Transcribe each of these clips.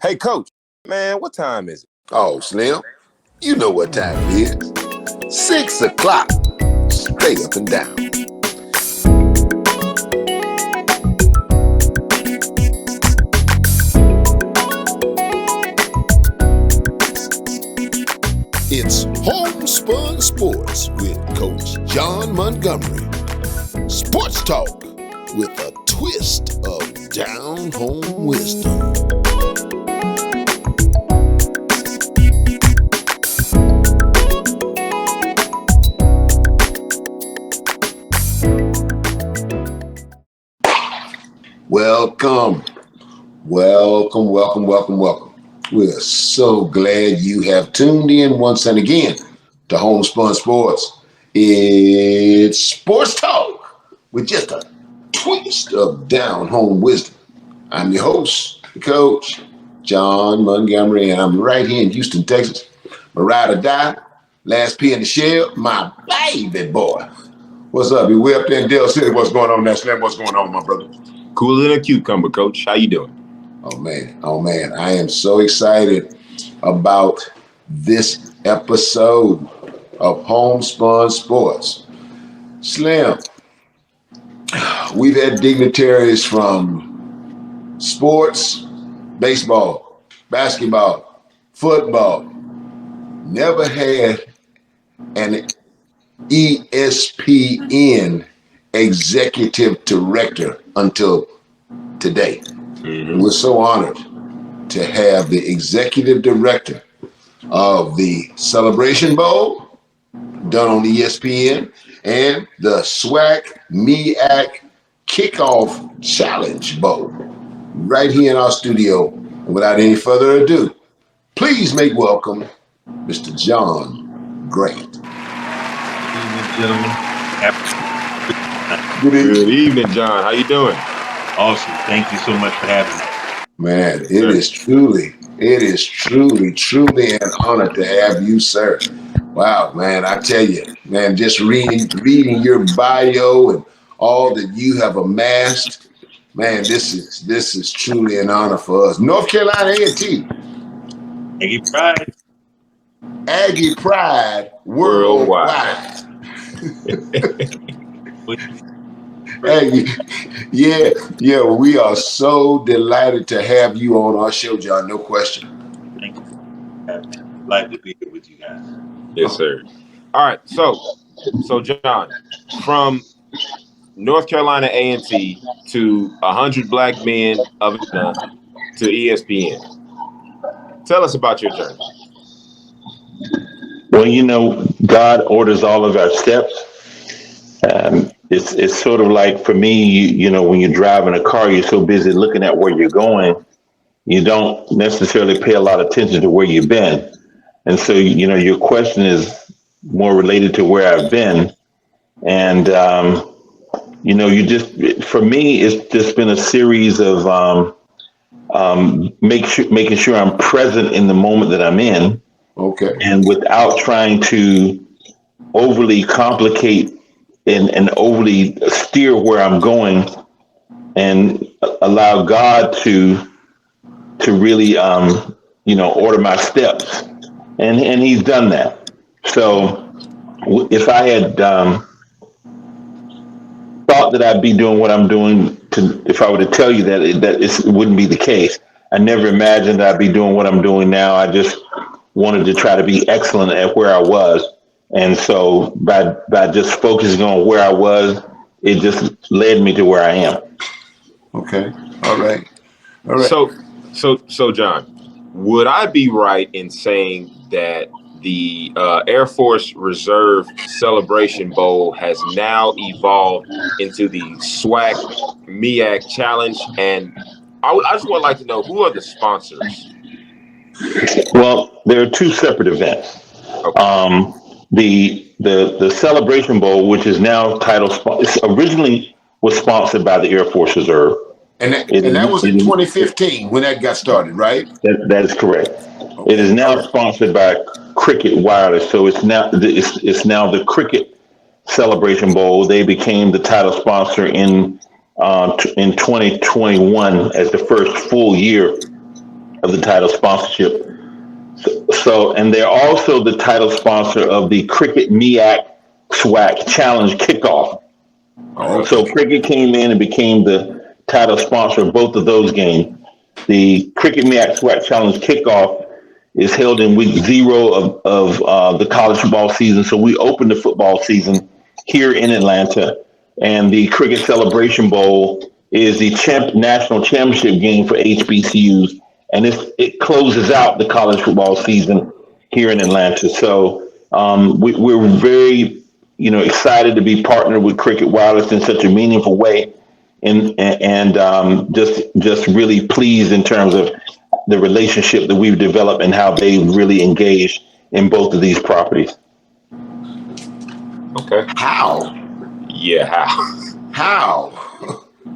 Hey, Coach, man, what time is it? Oh, Slim, you know what time it is. 6 o'clock, straight up and down. It's HomeSpun Sports with Coach John Montgomery. Sports talk with a twist of down-home wisdom. Welcome. We're so glad you have tuned in once and again to HomeSpun Sports. It's sports talk with just a twist of down-home wisdom. I'm your host, Coach John Montgomery, and I'm right here in Houston, Texas. My ride or die, last P in the shell, my baby boy. What's up? You way up there in Dale City. What's going on there, Slim? What's going on, my brother? Cooler than a cucumber, Coach. How you doing? Oh man. I am so excited about this episode of HomeSpun Sports. Slim, we've had dignitaries from sports, baseball, basketball, football, never had an ESPN executive director until today. Mm-hmm. We're so honored to have the executive director of the Celebration Bowl done on ESPN and the SWAC MEAC Kickoff Challenge Bowl right here in our studio. And without any further ado, please make welcome Mr. John Grant. Good evening, gentlemen. Good evening, John. How you doing? Awesome. Thank you so much for having me. Man, it is truly an honor to have you, sir. Wow, man, I tell you, man, just reading your bio and all that you have amassed, man, this is truly an honor for us. North Carolina A&T. Aggie Pride worldwide. Hey, yeah, we are so delighted to have you on our show, John. No question. Thank you. Glad to be here with you guys. Yes, sir. All right, so John, from North Carolina A&T to 100 Black Men of Atlanta to ESPN. Tell us about your journey. Well, God orders all of our steps. It's sort of like, for me, when you're driving a car, you're so busy looking at where you're going, you don't necessarily pay a lot of attention to where you've been. And so, your question is more related to where I've been. And, for me, it's just been a series of making sure I'm present in the moment that I'm in. Okay. And without trying to overly complicate and overly steer where I'm going, and allow God to really order my steps, and He's done that. So if I had thought that I'd be doing what I'm doing, if I were to tell you that it wouldn't be the case. I never imagined I'd be doing what I'm doing now. I just wanted to try to be excellent at where I was. And so by just focusing on where I was, it just led me to where I am. Okay. All right. So John, would I be right in saying that the Air Force Reserve Celebration Bowl has now evolved into the SWAC MEAC Challenge? And I just would like to know, who are the sponsors? Well, there are two separate events. Okay. The Celebration Bowl, which is now originally was sponsored by the Air Force Reserve. And that was in 2015 when that got started, right? That is correct. Okay. It is now sponsored by Cricket Wireless, so it's now the Cricket Celebration Bowl. They became the title sponsor in 2021 as the first full year of the title sponsorship. And they're also the title sponsor of the Cricket MEAC SWAC Challenge Kickoff. Oh, So Cricket came in and became the title sponsor of both of those games. The Cricket MEAC SWAC Challenge Kickoff is held in week 0 of the college football season. So we open the football season here in Atlanta, and the Cricket Celebration Bowl is the national championship game for HBCUs, and it closes out the college football season here in Atlanta. So we're very excited to be partnered with Cricket Wireless in such a meaningful way, and just really pleased in terms of the relationship that we've developed and how they've really engaged in both of these properties. Okay. How? Yeah, how? How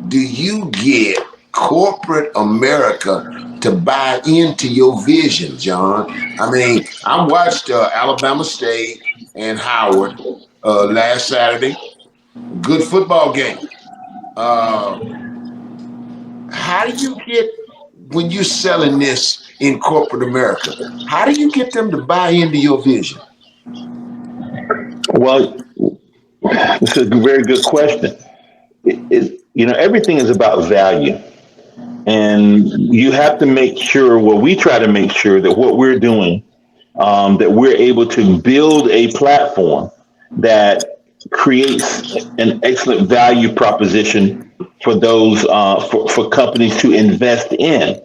do you get corporate America to buy into your vision, John? I mean, I watched Alabama State and Howard last Saturday. Good football game. How do you get, when you're selling this in corporate America, how do you get them to buy into your vision? Well, this is a very good question. Everything is about value. And you have to make sure, we try to make sure that what we're doing, that we're able to build a platform that creates an excellent value proposition for those, for companies to invest in.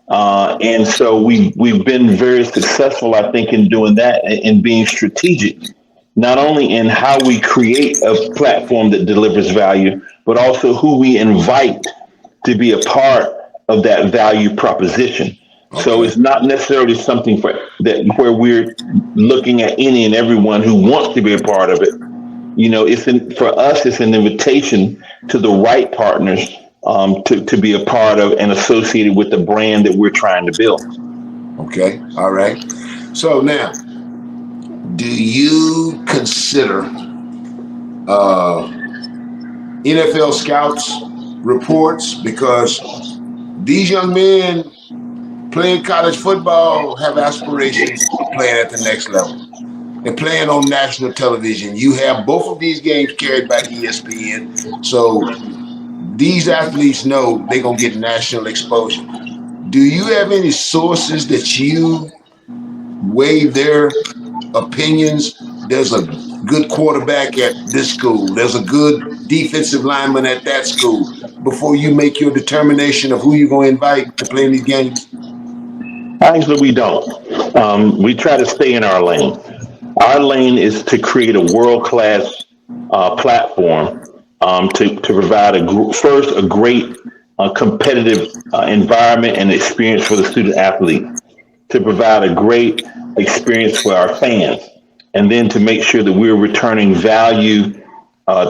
And so we've been very successful, I think, in doing that, in being strategic, not only in how we create a platform that delivers value, but also who we invite to be a part of that value proposition. Okay. So it's not necessarily something where we're looking at any and everyone who wants to be a part of it. For us, it's an invitation to the right partners to be a part of and associated with the brand that we're trying to build. Okay, all right. So now, do you consider NFL scouts reports? Because these young men playing college football have aspirations of playing at the next level. They're playing on national television. You have both of these games carried by ESPN. So these athletes know they're going to get national exposure. Do you have any sources that you weigh their opinions? There's a good quarterback at this school. There's a good defensive lineman at that school, before you make your determination of who you're going to invite to play in these games? Actually, we don't. We try to stay in our lane. Our lane is to create a world-class platform to provide a great competitive environment and experience for the student athlete, to provide a great experience for our fans, and then to make sure that we're returning value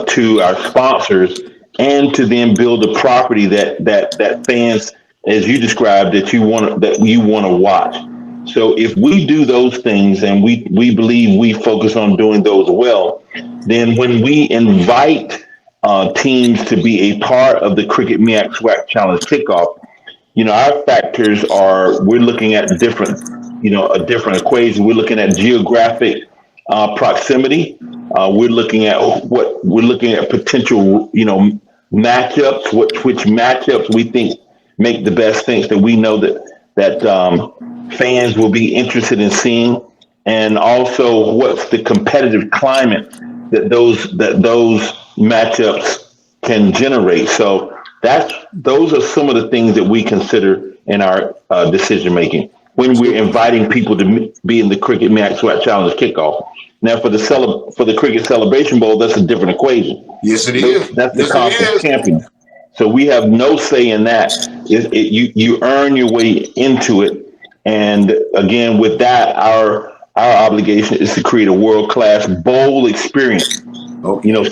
to our sponsors, and to then build a property that fans, as you described, that you want to watch. So if we do those things, and we believe we focus on doing those well, then when we invite teams to be a part of the Cricket MEAC SWAC Challenge Kickoff, our factors are, we're looking at a different equation. We're looking at geographic proximity. We're looking at potential, matchups, which matchups we think make the best sense, that we know that fans will be interested in seeing, and also what's the competitive climate that those matchups can generate. So those are some of the things that we consider in our decision making when we're inviting people to be in the Cricket MEAC SWAC Challenge Kickoff. Now, for the Cricket Celebration Bowl, that's a different equation. Yes, it is. That's the conference champion. So we have no say in that. You earn your way into it. And again, with that, our obligation is to create a world-class bowl experience,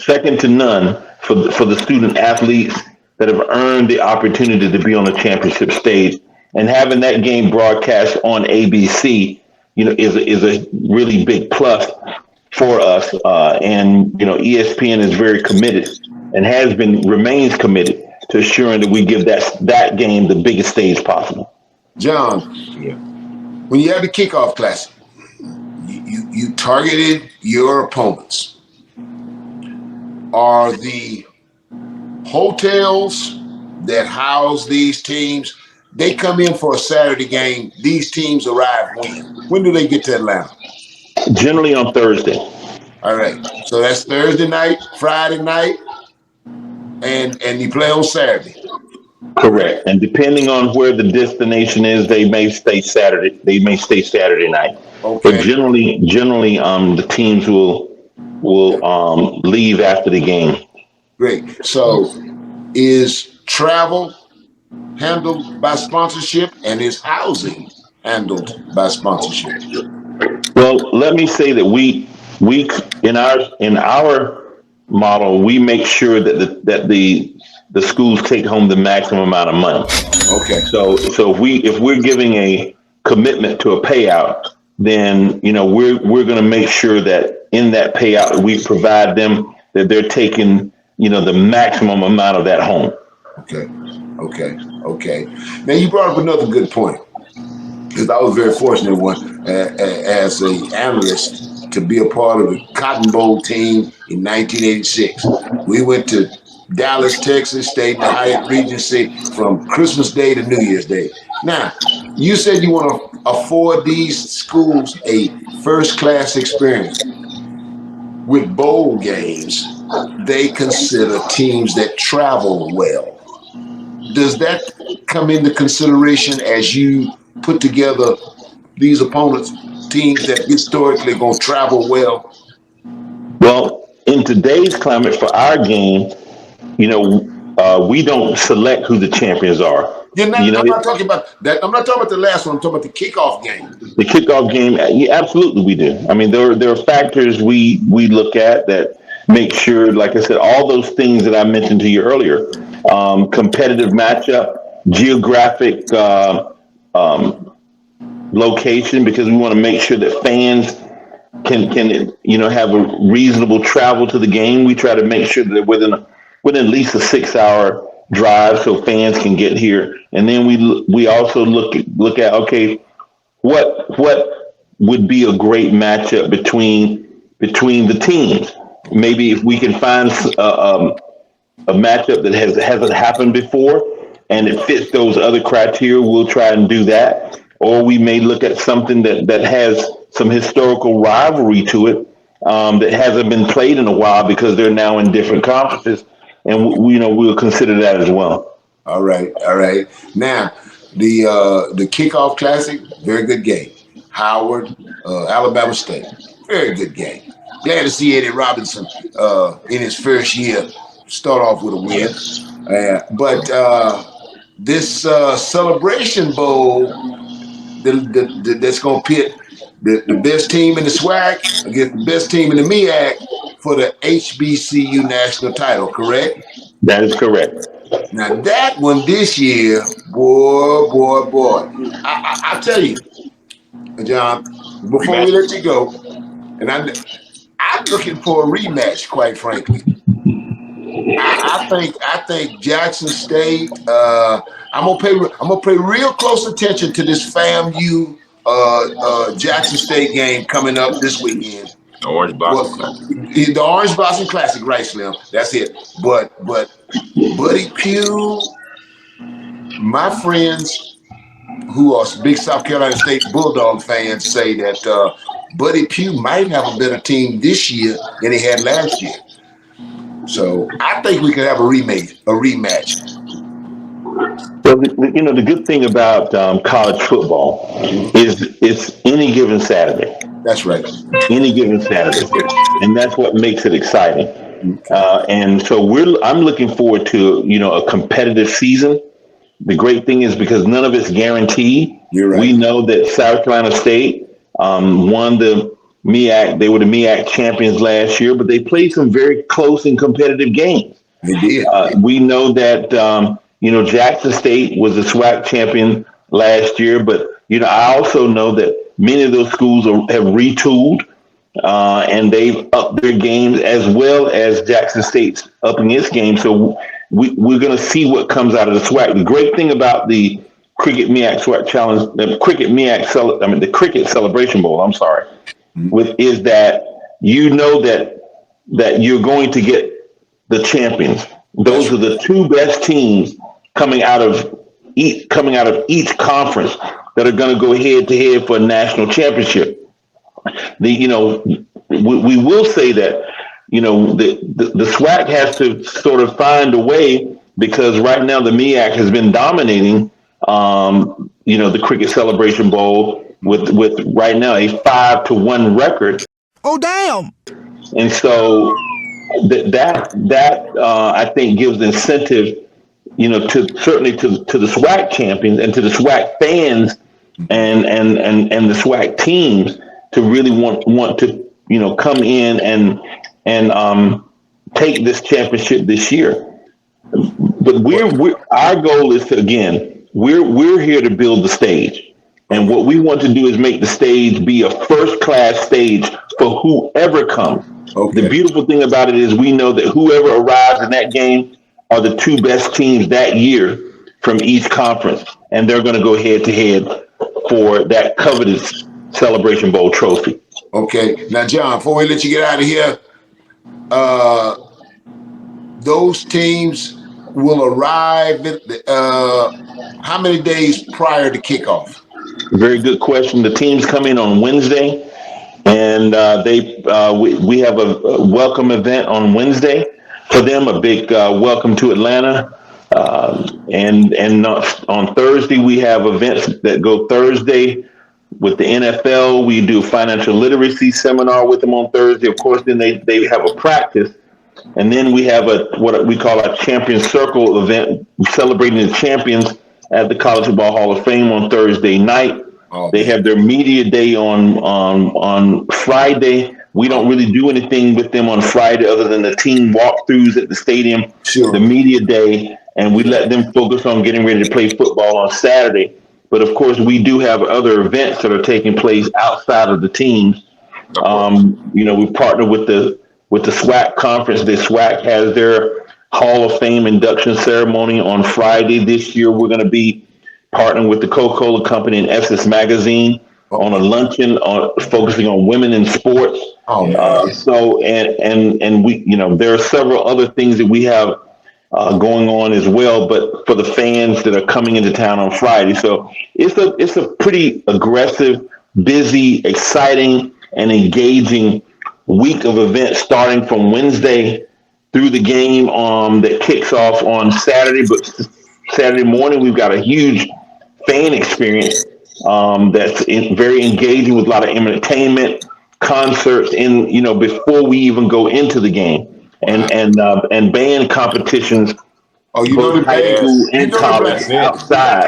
second to none for the student athletes that have earned the opportunity to be on the championship stage. And having that game broadcast on ABC, is a really big plus for us. And ESPN is very committed and remains committed to assuring that we give that game the biggest stage possible. John, Yeah. when you had the kickoff classic, you targeted your opponents. Are the hotels that house these teams, they come in for a Saturday game, these teams arrive when? When do they get to Atlanta? Generally on Thursday. All right. So that's Thursday night, Friday night, and you play on Saturday. Correct. Correct? And depending on where the destination is, they may stay Saturday. They may stay Saturday night. But Okay. generally, the teams will leave after the game. Great. So is travel handled by sponsorship and is housing handled by sponsorship? Well, let me say that we in our model, we make sure that the schools take home the maximum amount of money. Okay. So if we're giving a commitment to a payout, then we're going to make sure that in that payout we provide them that they're taking the maximum amount of that home. Okay. Okay. Okay. Now you brought up another good point, because I was very fortunate as a analyst to be a part of the Cotton Bowl team in 1986. We went to Dallas, Texas, stayed in the Hyatt Regency from Christmas Day to New Year's Day. Now, you said you want to afford these schools a first class experience. With bowl games, they consider teams that travel well. Does that come into consideration as you put together these opponents, teams that historically going to travel well? Well, in today's climate for our game, we don't select who the champions are. You're not. I'm not talking about that. I'm not talking about the last one. I'm talking about the kickoff game. The kickoff game, yeah, absolutely, we do. I mean, there are factors we look at that make sure, like I said, all those things that I mentioned to you earlier, competitive matchup, geographic location, because we want to make sure that fans can have a reasonable travel to the game. We try to make sure that they're within at least a 6 hour drive so fans can get here, and then we also look at, okay, what would be a great matchup between the teams. Maybe if we can find a matchup that hasn't happened before and it fits those other criteria, we'll try and do that. Or we may look at something that has some historical rivalry to it, that hasn't been played in a while because they're now in different conferences, and we'll consider that as well. All right, all right. Now, the kickoff classic, very good game. Howard, Alabama State, very good game. Glad to see Eddie Robinson in his first year start off with a win. But this Celebration Bowl that's going to pit the best team in the SWAC against the best team in the MEAC for the HBCU national title, correct? That is correct. Now that one this year, boy. I tell you, John, before we let you go, and I'm looking for a rematch, quite frankly. I think Jackson State. I'm gonna pay real close attention to this FAMU Jackson State game coming up this weekend. The Orange Blossom Classic. The Orange Blossom Classic, right, Slim? That's it. But Buddy Pugh, my friends who are big South Carolina State Bulldog fans say that Buddy Pugh might have a better team this year than he had last year. So I think we could have a rematch. Well, the good thing about college football is it's any given Saturday. That's right. Any given Saturday, and that's what makes it exciting. And so I'm looking forward to a competitive season. The great thing is because none of it's guaranteed. You're right. We know that South Carolina State won the MEAC. They were the MEAC champions last year, but they played some very close and competitive games. They did. We know that Jackson State was the SWAC champion last year, but I also know that many of those schools have retooled, and they've upped their games as well as Jackson State's upping its game. So we're going to see what comes out of the SWAC. The great thing about the Cricket MEAC SWAC Challenge, the Cricket Celebration Bowl. I'm sorry, with is that you know that you're going to get the champions. Those are the two best teams coming out of each conference that are going to go head to head for a national championship. We will say that the SWAC has to sort of find a way, because right now the MEAC has been dominating the Cricket Celebration Bowl with right now a 5-1 record. Oh damn! And so that I think gives incentive, to certainly to the SWAC champions and to the SWAC fans and the SWAC teams to really want to come in and take this championship this year. But our goal is to, again, we're here to build the stage, and what we want to do is make the stage be a first class stage for whoever comes. Okay. The beautiful thing about it is we know that whoever arrives in that game are the two best teams that year from each conference, and they're going to go head to head for that coveted Celebration Bowl trophy. Okay. Now, John, before we let you get out of here, those teams will arrive at how many days prior to kickoff? Very good question. The teams come in on Wednesday, and we have a welcome event on Wednesday for them. A big welcome to Atlanta, and on Thursday we have events that go Thursday with the NFL. We do a financial literacy seminar with them on Thursday. Of course, then they have a practice. And then we have what we call our Champion Circle event, celebrating the champions at the College Football Hall of Fame on Thursday night. They have their media day on Friday. We don't really do anything with them on Friday other than the team walkthroughs at the stadium, the media day, and we let them focus on getting ready to play football on Saturday. But of course, we do have other events that are taking place outside of the teams. We partner with the SWAC conference. The SWAC has their Hall of Fame induction ceremony on Friday. This year, we're going to be partnering with the Coca-Cola Company and Essence Magazine on a luncheon focusing on women in sports. There are several other things that we have going on as well, but for the fans that are coming into town on Friday. So it's a pretty aggressive, busy, exciting, and engaging week of events starting from Wednesday through the game that kicks off on Saturday. But Saturday morning, we've got a huge fan experience that's very engaging with a lot of entertainment, concerts, before we even go into the game, and band competitions. Oh, the high school and college outside.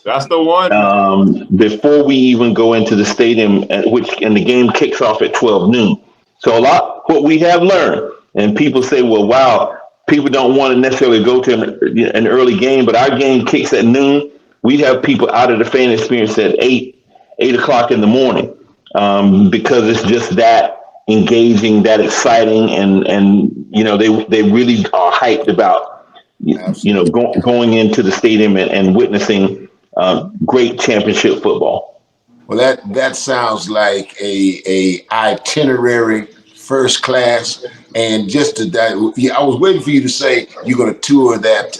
That's the one. Before we even go into the stadium, and the game kicks off at 12 noon. So what we have learned, and people say, well, wow, people don't want to necessarily go to an early game, but our game kicks at noon. We have people out of the fan experience at 8 o'clock in the morning, because it's just that engaging, that exciting, and they really are hyped about going into the stadium and witnessing great championship football. Well, that sounds like a itinerary first class. And I was waiting for you to say you're going to tour that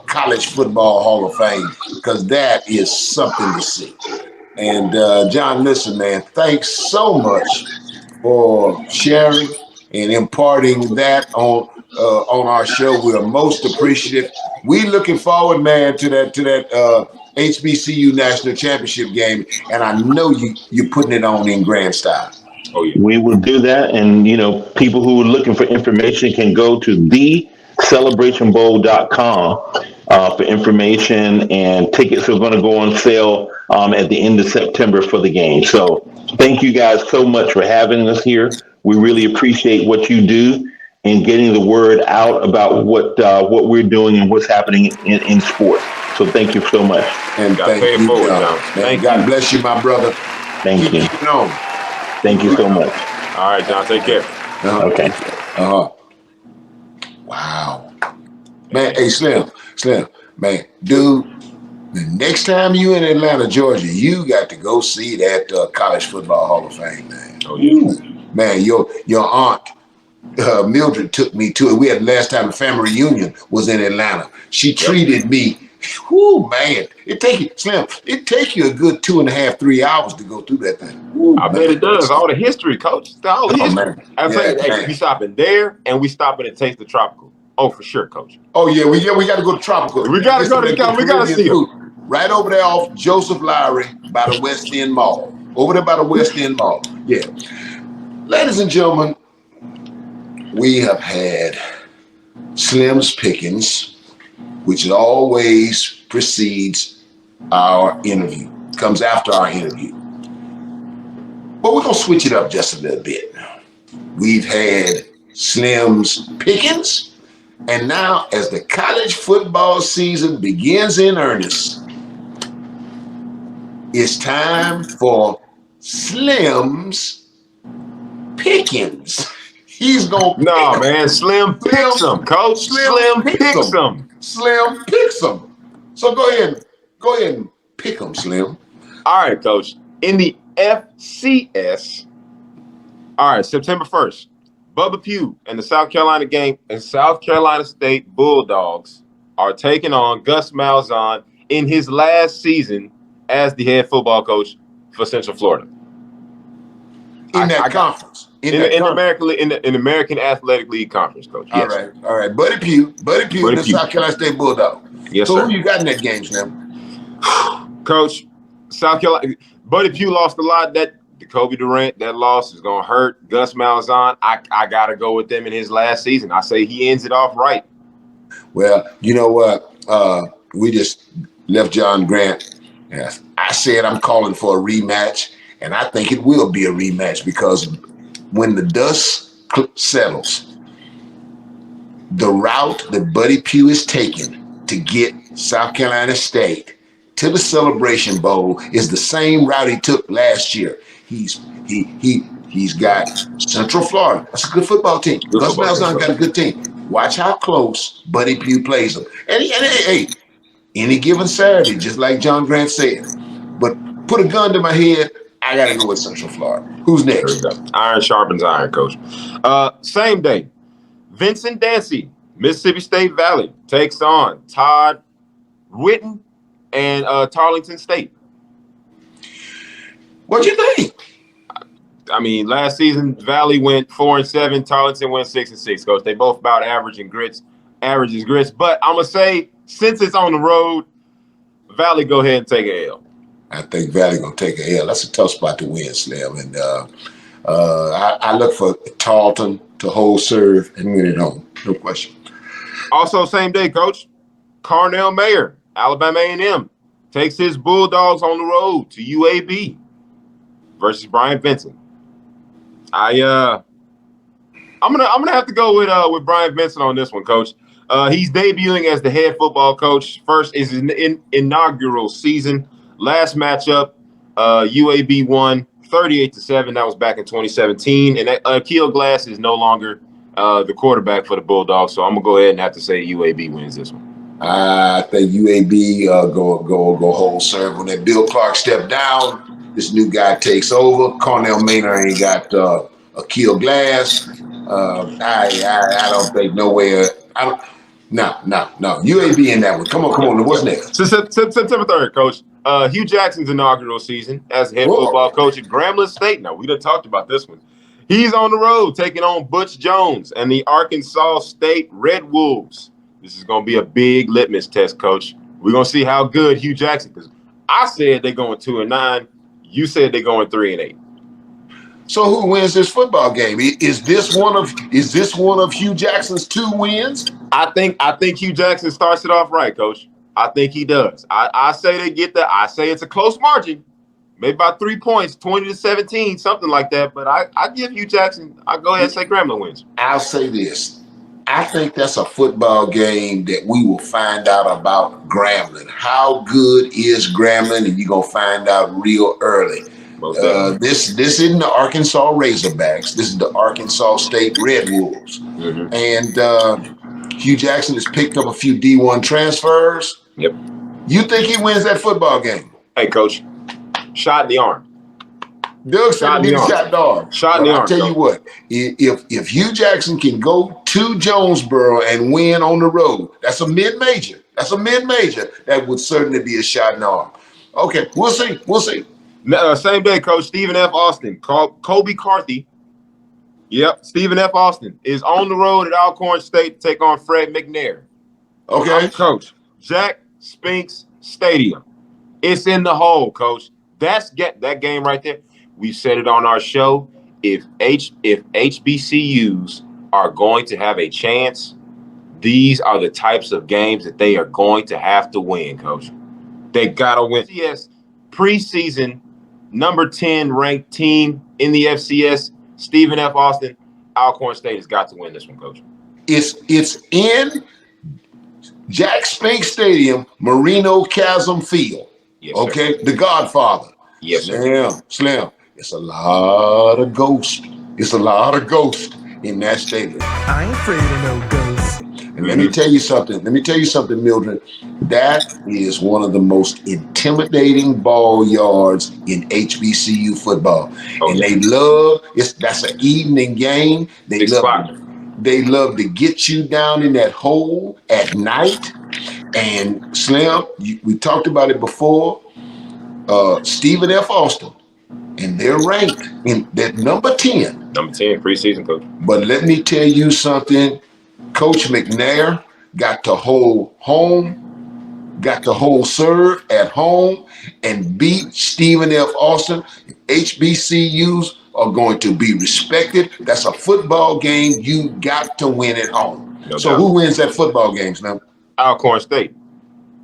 College Football Hall of Fame, because that is something to see. And John, listen, man, thanks so much for sharing and imparting that on our show. We're most appreciative. We looking forward, man, to that HBCU National Championship game, and I know you're putting it on in grand style. Oh, yeah. We will do that, and people who are looking for information can go to thecelebrationbowl.com for information, and tickets are going to go on sale at the end of September for the game. So thank you guys so much for having us here. We really appreciate what you do in getting the word out about what we're doing and what's happening in sports. So thank you so much. And thank you, John. God bless you, my brother. Thank you. Keep on. Thank you so much. All right, John, take care. Okay. Wow. Man, hey, Slim, man, dude, The next time you in Atlanta, Georgia, you got to go see that College Football Hall of Fame, man. Oh, yeah. Ooh, man, your aunt, Mildred took me to it. We had last time the family reunion was in Atlanta. She treated me. Whoo, man! It take you a good 2.5, 3 hours to go through that thing. Ooh, I bet it does. All the history, coach. All the history. Man. I tell you, Man. we stopping there and we stopping at Taste the Tropical. Oh, for sure, coach. Oh yeah, we got to go to Tropical. We got to go to. We got to see it. Right over there off Joseph Lowry by the West End Mall. Over there by the West End Mall. Yeah. Ladies and gentlemen, we have had Slim's Pickens, which always precedes our interview, comes after our interview. But we're going to switch it up just a little bit. We've had Slim's Pickens, and now as the college football season begins in earnest, it's time for Slim's Pickens. He's going to No, man. Slim picks them, coach. Slim picks them. Slim picks them. So go ahead and pick them, Slim. All right, coach. In the FCS, all right, September 1st, Bubba Pugh and the South Carolina game and South Carolina State Bulldogs are taking on Gus Malzahn in his last season as the head football coach for Central Florida. In that conference. In the American Athletic League Conference, coach. Yes. All right. Buddy Pugh, the South Carolina State Bulldog. Yes, so sir. Who you got in that game, Slim? Coach, South Carolina, Buddy Pugh lost a lot. That Kobe Durant, that loss is gonna hurt. Gus Malzahn, I gotta go with them in his last season. I say he ends it off right. Well, you know what? We just left John Grant. Yes. I said I'm calling for a rematch, and I think it will be a rematch because when the dust settles, the route that Buddy Pugh is taking to get South Carolina State to the Celebration Bowl is the same route he took last year. He's got Central Florida. That's a good football team. Gus Malzahn got a good team. Watch how close Buddy Pugh plays them. And hey, any given Saturday, just like John Grant said. But put a gun to my head, I got to go with Central Florida. Who's next? Iron sharpens iron, coach. Same day, Vincent Dancy, Mississippi State Valley, takes on Todd Whitten and Tarleton State. What'd you think? I mean, last season, Valley went 4-7, Tarleton went 6-6, coach. They both about average is grits. But I'm going to say, since it's on the road, Valley go ahead and take an L. I think Valley going to take an L. That's a tough spot to win, Slim. And I look for Tarleton to hold serve and win it home. No question. Also, same day, coach, Carnell Mayer, Alabama A&M, takes his Bulldogs on the road to UAB versus Brian Vincent. I'm gonna have to go with Brian Vincent on this one, coach. He's debuting as the head football coach. First is his inaugural season. Last matchup, UAB won 38-7. That was back in 2017. And Akil Glass is no longer the quarterback for the Bulldogs. So I'm gonna go ahead and have to say UAB wins this one. I think UAB go hold serve. When that Bill Clark stepped down, this new guy takes over. Cornell Maynard ain't got Akil Glass. I don't think nowhere. No. UAB in that one. Come on. What's next? September 3rd, coach. Hugh Jackson's inaugural season as head football coach at Grambling State. Now, we done talked about this one. He's on the road taking on Butch Jones and the Arkansas State Red Wolves. This is going to be a big litmus test, coach. We're going to see how good Hugh Jackson, because I said they're going 2-9. You said they're going 3-8. So who wins this football game? Is this one of Hugh Jackson's 2 wins? I think Hugh Jackson starts it off right, coach. I think he does. I say they get that. I say it's a close margin, maybe about 3 points, 20-17, something like that. But I give Hugh Jackson. I go ahead and say Grambling wins. I'll say this. I think that's a football game that we will find out about Grambling. How good is Grambling? And you're going to find out real early. This isn't the Arkansas Razorbacks. This is the Arkansas State Red Wolves. Mm-hmm. And Hugh Jackson has picked up a few D1 transfers. Yep. You think he wins that football game? Hey, coach, shot in the arm. Doug said he needs a shot in the arm. Shot in the arm. I'll tell you what, if Hugh Jackson can go to Jonesboro and win on the road, that's a mid-major. That would certainly be a shot in the arm. Okay, we'll see. Same day, coach. Stephen F. Austin, Kobe Carthy. Yep, Stephen F. Austin is on the road at Alcorn State to take on Fred McNair. Okay. Coach, Jack Spinks Stadium. It's in the hole, coach. That game right there. We said it on our show. If HBCUs are going to have a chance, these are the types of games that they are going to have to win, coach. They got to win. Yes, preseason number 10 ranked team in the FCS, Stephen F. Austin, Alcorn State has got to win this one, coach. It's in Jack Spinks Stadium, Marino Chasm Field. Yes, okay, sir. The Godfather. Yes, sir. Slim. It's a lot of ghosts. in that stadium. I ain't afraid of no ghosts. And let me tell you something, Mildred. That is one of the most intimidating ball yards in HBCU football. Oh, and yeah. That's an evening game. They love to get you down in that hole at night. And Slim, we talked about it before. Stephen F. Austin, and they're ranked in that number 10. Number 10 preseason, coach. But let me tell you something. Coach McNair got to hold serve at home and beat Stephen F. Austin. HBCUs are going to be respected. That's a football game you got to win at home. No so doubt. Who wins that football game now? Alcorn State.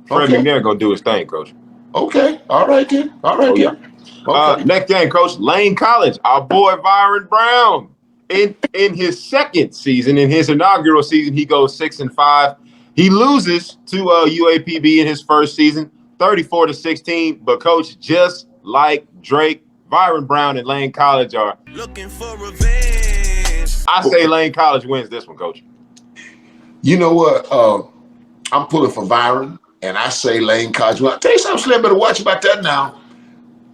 Fred McNair going to do his thing, coach. Okay. All right, then. Yeah. Okay. Next game, coach. Lane College. Our boy Byron Brown. In his second season, in his inaugural season, he goes 6-5. He loses to UAPB in his first season, 34-16. But coach, just like Drake, Byron Brown and Lane College are looking for revenge. I say Lane College wins this one, coach. You know what? I'm pulling for Byron, and I say Lane College. Well, I'll tell you something, Slim, better watch about that now.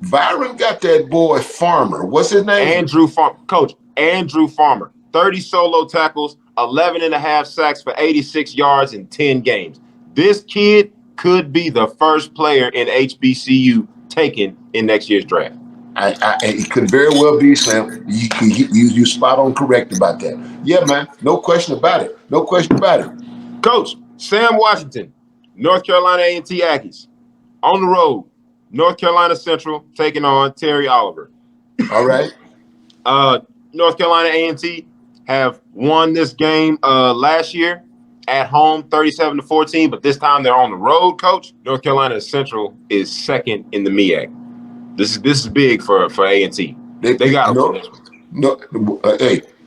Byron got that boy Farmer. What's his name? Andrew Farmer. Coach, Andrew Farmer. 30 solo tackles, 11.5 sacks for 86 yards in 10 games. This kid could be the first player in HBCU taken in next year's draft. It could very well be, Slim. You spot on correct about that. Yeah, man. No question about it. Coach, Sam Washington, North Carolina A&T Aggies. On the road, North Carolina Central taking on Terry Oliver. All right. North Carolina A&T have won this game last year at home, 37-14, but this time they're on the road, coach. North Carolina Central is second in the MEAC. This is big for A&T. They got to win this one.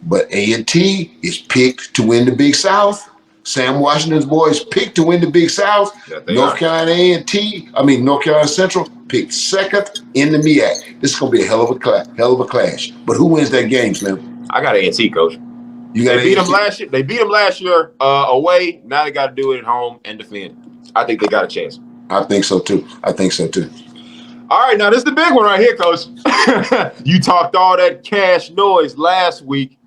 But A&T is picked to win the Big South. Sam Washington's boys picked to win the Big South. Yeah, North Carolina Central picked second in the MEAC. This is going to be a hell of a clash. But who wins that game, Slim? I got A&T, coach. They beat them last year. They beat them last year away. Now they got to do it at home and defend. I think they got a chance. I think so too. All right, now this is the big one right here, coach. You talked all that cash noise last week.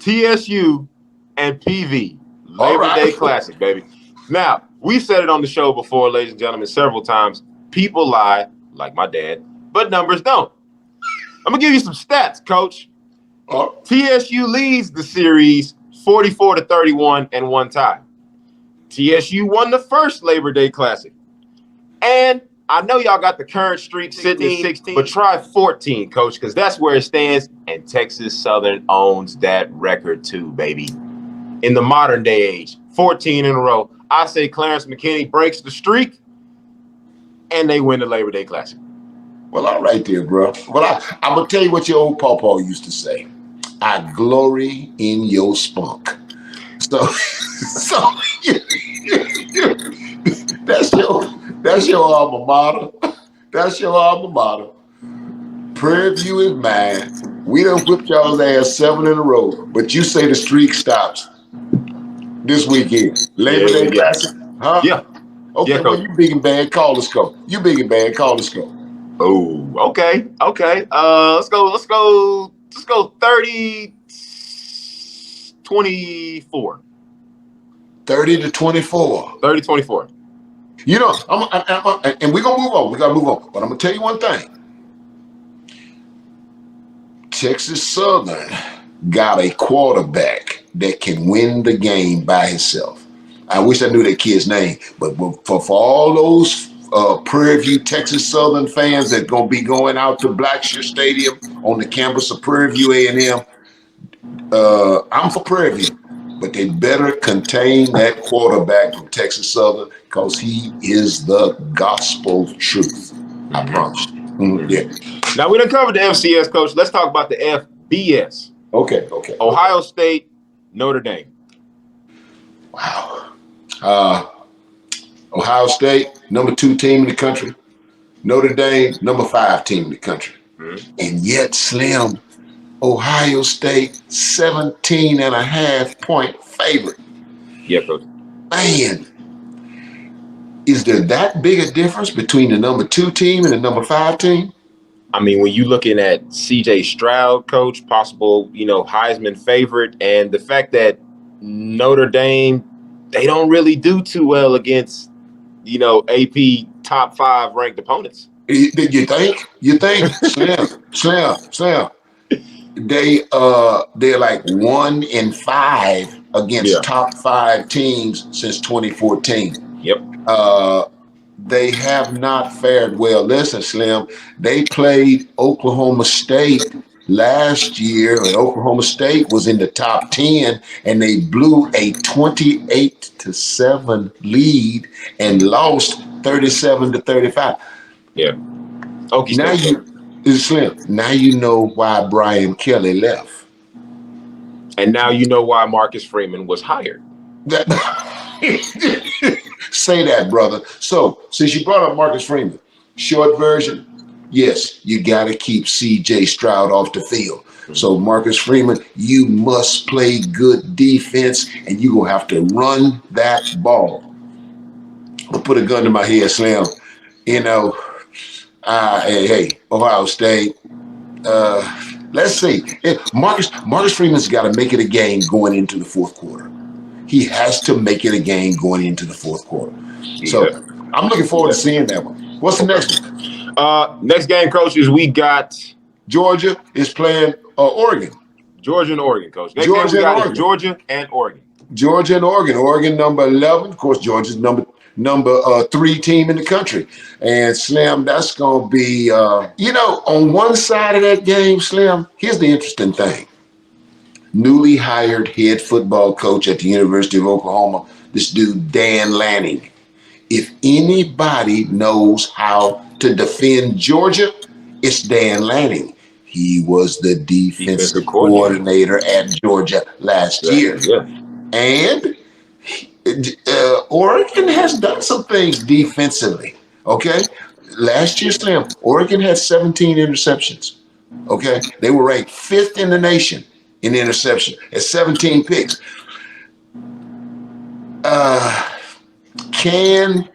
TSU and PV. Labor Day Classic, baby. Now, we said it on the show before, ladies and gentlemen, several times. People lie, like my dad, but numbers don't. I'm going to give you some stats, coach. TSU leads the series 44-31 and one tie. TSU won the first Labor Day Classic. And I know y'all got the current streak sitting at 16, but try 14, coach, because that's where it stands. And Texas Southern owns that record too, baby. In the modern day age, 14 in a row. I say Clarence McKinney breaks the streak, and they win the Labor Day Classic. Well, all right there, bro. Well, I'm going to tell you what your old pawpaw used to say. I glory in your spunk. So that's your alma mater. That's your alma mater. Prairie View is mine. We done whipped y'all's ass 7 in a row, but you say the streak stops this weekend. Labor Day Classic, huh? Yeah. Okay, Yeah, well, coach. you big and bad. Call the score. You big and bad. Call the score. Oh, okay. Let's go 30-24. 30-24. 30-24. You know, and we're gonna move on. We gotta move on. But I'm gonna tell you one thing. Texas Southern got a quarterback that can win the game by himself. I wish I knew that kid's name, but for all those Prairie View Texas Southern fans that gonna be going out to Blackshear Stadium on the campus of Prairie View A&M, I'm for Prairie View, but they better contain that quarterback from Texas Southern because he is the gospel truth. I promise. Yeah. Now we done covered the FCS, coach. Let's talk about the FBS. Okay. Ohio State, Notre Dame. Wow. Ohio State, number 2 team in the country. Notre Dame, number 5 team in the country. And yet, Slim, Ohio State, 17.5-point favorite. Yeah, coach. Man, is there that big a difference between the number 2 team and the number 5 team? I mean, when you're looking at CJ Stroud, coach, possible, Heisman favorite, and the fact that Notre Dame, they don't really do too well against, AP top 5 ranked opponents. You think? Slim. They're like 1-5 against top 5 teams since 2014. Yep. They have not fared well. Listen, Slim, they played Oklahoma State last year, and Oklahoma State was in the top 10, and they blew a 28-7 lead and lost 37-35. Yeah. Okay. Now Slim, now you know why Brian Kelly left. And now you know why Marcus Freeman was hired. Say that, brother. So, since you brought up Marcus Freeman, short version, yes, you got to keep CJ Stroud off the field. So, Marcus Freeman, you must play good defense, and you're going to have to run that ball. I'll put a gun to my head, Slim. Hey, Ohio State. Let's see. Marcus Freeman's got to make it a game going into the fourth quarter. He has to make it a game going into the fourth quarter. So I'm looking forward to seeing that one. What's the next one? Next game, coaches, we got Georgia is playing Oregon. Georgia and Oregon, coach. Next Georgia game we got and Oregon. Georgia and Oregon. Georgia and Oregon. Oregon number 11. Of course, Georgia's number 3 team in the country. And Slim, that's going to be, on one side of that game, Slim, here's the interesting thing. Newly hired head football coach at the University of Oklahoma, this dude, Dan Lanning. If anybody knows how to defend Georgia, it's Dan Lanning. He was the defensive coordinator at Georgia last year. Yeah. And Oregon has done some things defensively, okay? Last year, Slim, Oregon had 17 interceptions, okay? They were ranked 5th in the nation in interception at 17 picks. Can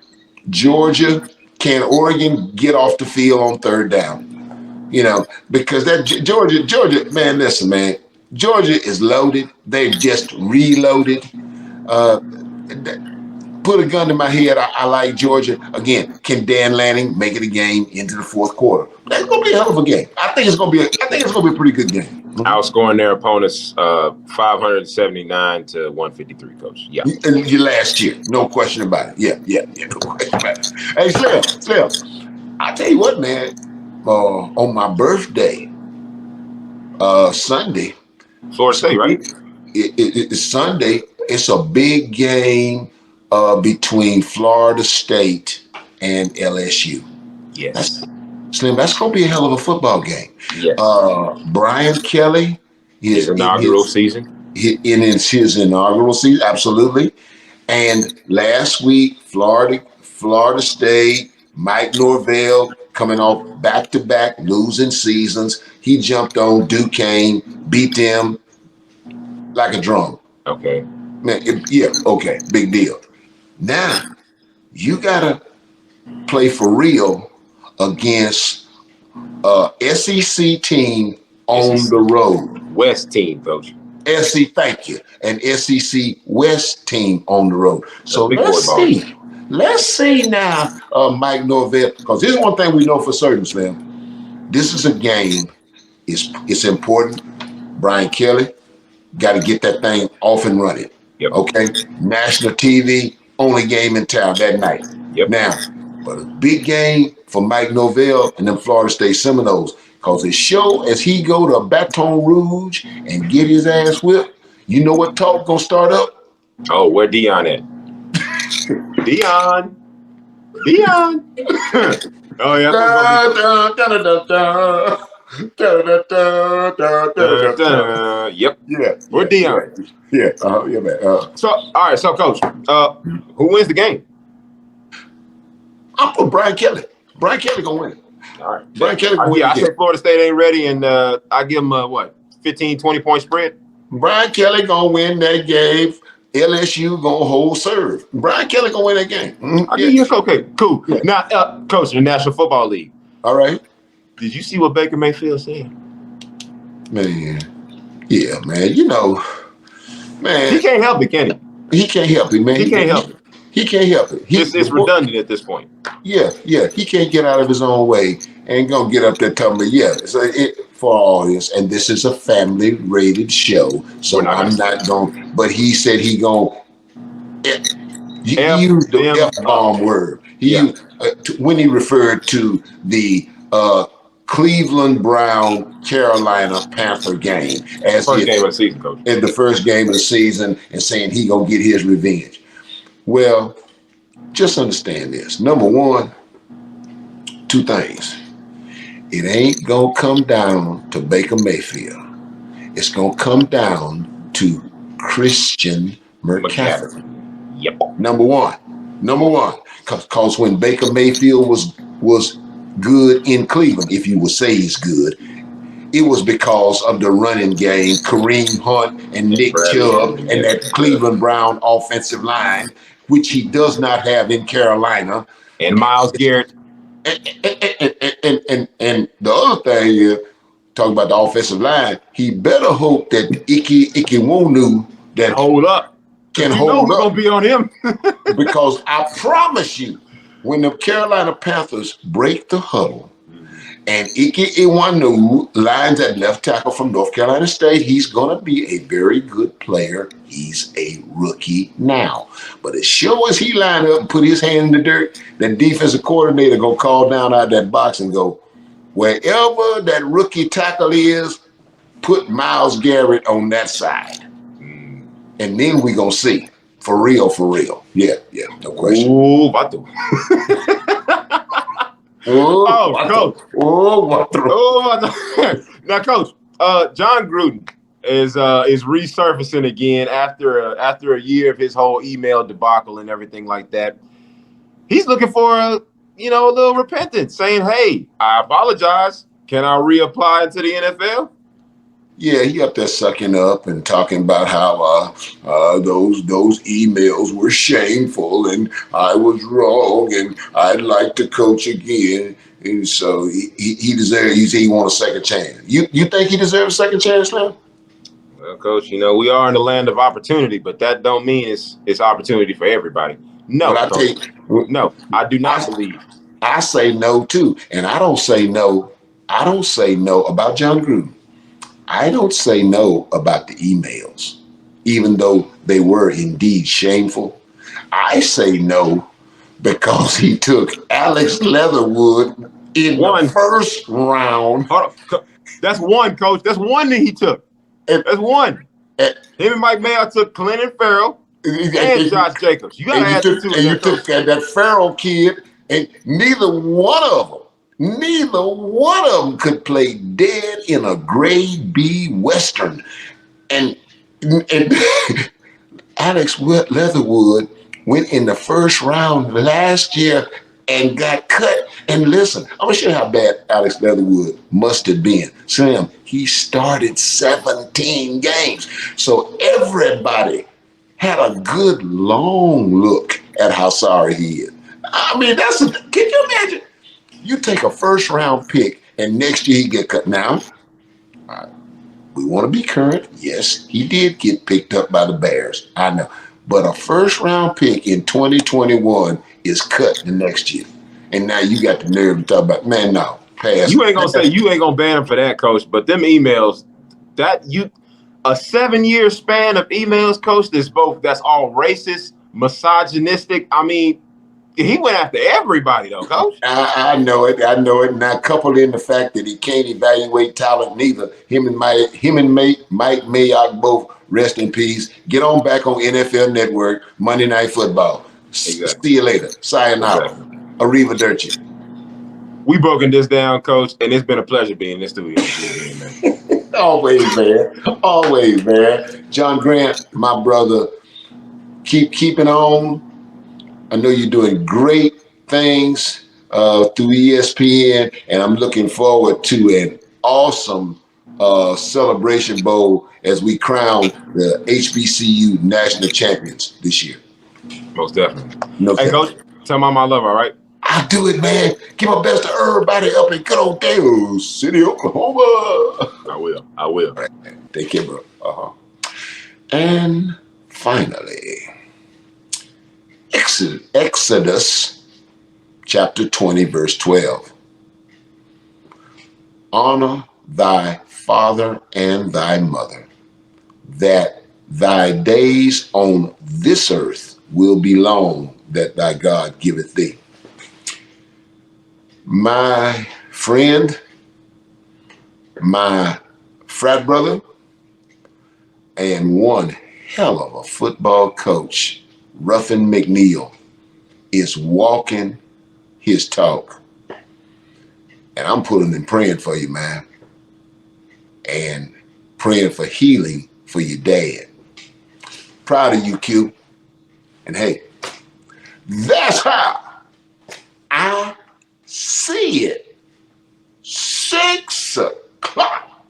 Oregon get off the field on 3rd down? Because that Georgia, man, listen, man, Georgia is loaded. They've just reloaded. Put a gun to my head. I like Georgia. Again, can Dan Lanning make it a game into the fourth quarter? That's gonna be a hell of a game. I think it's gonna be a pretty good game. Outscoring their opponents 579-153, coach. Yeah. And last year, no question about it. Yeah, no question about it. Hey, Slim, I tell you what, man. On my birthday, Sunday, Florida State, right? It's Sunday. It's a big game between Florida State and LSU. Yes. Slim, that's going to be a hell of a football game. Yes. Brian Kelly, his inaugural season. In his inaugural season, absolutely. And last week, Florida State, Mike Norvell coming off back-to-back losing seasons. He jumped on Duquesne, beat them like a drum. Okay. Man, okay, big deal. Now, you gotta play for real against a SEC team on the road. West team, coach. Thank you. An SEC West team on the road. So let's see. Let's see now, Mike Norvell, because here's one thing we know for certain, Slim. This is a game. It's important. Brian Kelly got to get that thing off and running. Yep. Okay? National TV, only game in town that night. Yep. Now, but a big game for Mike Norvell and them Florida State Seminoles, because as sure as he go to Baton Rouge and get his ass whipped, you know what talk gonna start up? Oh, where Dion at? Dion. Oh yeah. Yep. Yeah. Where Dion? Yeah. Yeah, man. So, all right. So, coach, who wins the game? I put Brian Kelly. Brian Kelly gonna win. All right. Brian Kelly gonna win. I say Florida State ain't ready, and I give them a what, 15, 20-point spread. Brian Kelly gonna win that game. LSU gonna hold serve. Brian Kelly gonna win that game. Okay, cool. Yeah. Now, coach, the National Football League. All right. Did you see what Baker Mayfield said? Man, yeah, man. You know, man. He can't help it, can he? He can't help it, man. He can't help it. He can't help it. It's redundant at this point. Yeah. He can't get out of his own way and gonna get up there telling me, so for all this, and this is a family-rated show, so I'm not going. But he said he gonna. He used the F-bomb word. He used, when he referred to the Cleveland Brown Carolina Panther game as first game of the season, coach. In the first game of the season, and saying he gonna get his revenge. Well, just understand this. Number one, two things. It ain't gonna come down to Baker Mayfield. It's gonna come down to Christian McCaffrey. Yep. Number one. Because when Baker Mayfield was good in Cleveland, if you would say he's good, it was because of the running game, Kareem Hunt and Nick Chubb and that Cleveland Brown offensive line, which he does not have in Carolina. And Myles Garrett. And the other thing is, talking about the offensive line, he better hope that Ikiwonu that hold up. Can hold up. Gonna be on him. Because I promise you, when the Carolina Panthers break the huddle and Ike Iwanu lines at left tackle from North Carolina State, he's going to be a very good player. He's a rookie now. But as sure as he line up and put his hand in the dirt, that defensive coordinator going to call down out of that box and go, wherever that rookie tackle is, put Myles Garrett on that side. And then we going to see. For real. Yeah, no question. Ooh, Batu. Coach. Now, Coach, John Gruden is resurfacing again after a year of his whole email debacle and everything like that. He's looking for a little repentance, saying, "Hey, I apologize. Can I reapply into the NFL?" Yeah, he up there sucking up and talking about how those emails were shameful and I was wrong and I'd like to coach again. And so he deserves. He wants a second chance. You think he deserves a second chance now? Well, Coach, we are in the land of opportunity, but that don't mean it's opportunity for everybody. No, no, I do not believe. I say no too, and I don't say no. I don't say no about John Gruden. I don't say no about the emails, even though they were indeed shameful. I say no because he took Alex Leatherwood in the first round. That's one, Coach. That's one that he took. That's one. Him and Mike Mayo took Clinton Farrell and Josh Jacobs. You got to add the two. And you took that Farrell kid, and neither one of them could play dead in a grade B Western. And Alex Leatherwood went in the first round last year and got cut. And listen, I'm going to show you how bad Alex Leatherwood must have been. Sam, he started 17 games. So everybody had a good long look at how sorry he is. I mean, can you imagine? You take a first round pick and next year he get cut. Now, we want to be current. Yes, he did get picked up by the Bears. I know. But a first round pick in 2021 is cut the next year. And now you got the nerve to talk about, man, no, pass. You ain't gonna ban him for that, coach. But them emails, a 7-year span of emails, coach, that's all racist, misogynistic. I mean, he went after everybody, though, coach. I know it. Now, coupled in the fact that he can't evaluate talent neither. Him and Mike Mayock both rest in peace. Get on back on NFL Network, Monday Night Football. Exactly. See you later. Sayonara. Exactly. Arrivederci. We broken this down, coach, and it's been a pleasure being in this studio. Always, man. John Grant, my brother, keeping on. I know you're doing great things through ESPN, and I'm looking forward to an awesome celebration bowl as we crown the HBCU national champions this year. Most definitely. Hey, coach, tell Mama I love her, all right? I'll do it, man. Give my best to everybody up in good old Dale City, Oklahoma. I will. All right, man. Take care, bro. And finally, Exodus chapter 20, verse 12. Honor thy father and thy mother, that thy days on this earth will be long, that thy God giveth thee. My friend, my frat brother, and one hell of a football coach, Ruffin McNeil, is walking his talk. And I'm pulling and praying for you, man. And praying for healing for your dad. Proud of you, Q. And hey, that's how I see it. 6 o'clock.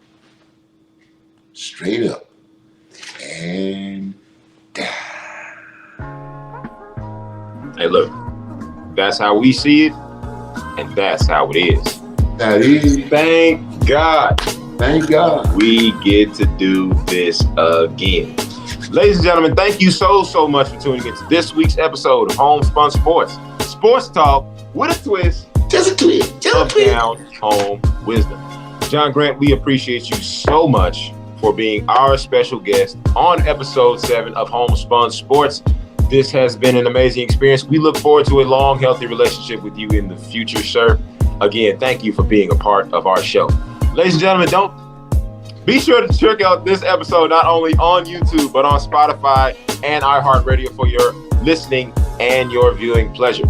Straight up. And down. Hey, look, that's how we see it, and that's how it is. That is. Thank God. Thank God. We get to do this again. Ladies and gentlemen, thank you so much for tuning into this week's episode of HomeSpun Sports. Sports talk with a twist. Just a twist. Of down home wisdom. John Grant, we appreciate you so much for being our special guest on episode 7 of HomeSpun Sports. This has been an amazing experience. We look forward to a long, healthy relationship with you in the future, sir. Again, thank you for being a part of our show. Ladies and gentlemen, be sure to check out this episode not only on YouTube, but on Spotify and iHeartRadio for your listening and your viewing pleasure.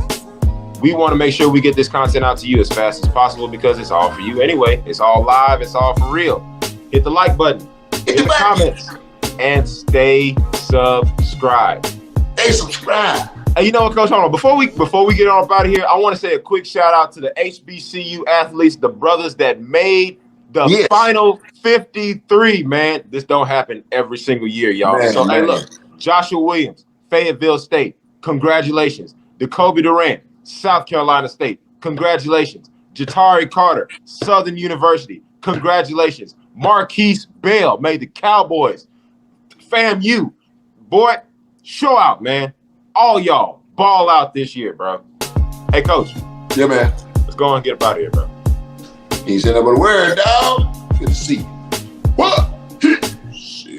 We want to make sure we get this content out to you as fast as possible because it's all for you anyway. It's all live. It's all for real. Hit the like button. Hit the comments. And stay subscribed. Stay subscribed. Hey, you know what, Coach? Hold on. Before we get on up out of here, I want to say a quick shout out to the HBCU athletes, the brothers that made the final 53, man. This don't happen every single year, y'all. Hey, look, Joshua Williams, Fayetteville State, congratulations. Jacoby Durant, South Carolina State, congratulations. Jatari Carter, Southern University, congratulations. Marquise Bell made the Cowboys. FAMU, boy, show out, man. All y'all, ball out this year, bro. Hey, Coach. Yeah, man. Let's go on and get up out of here, bro. He said, I'm going to wear it, dog. Good to see you. What? See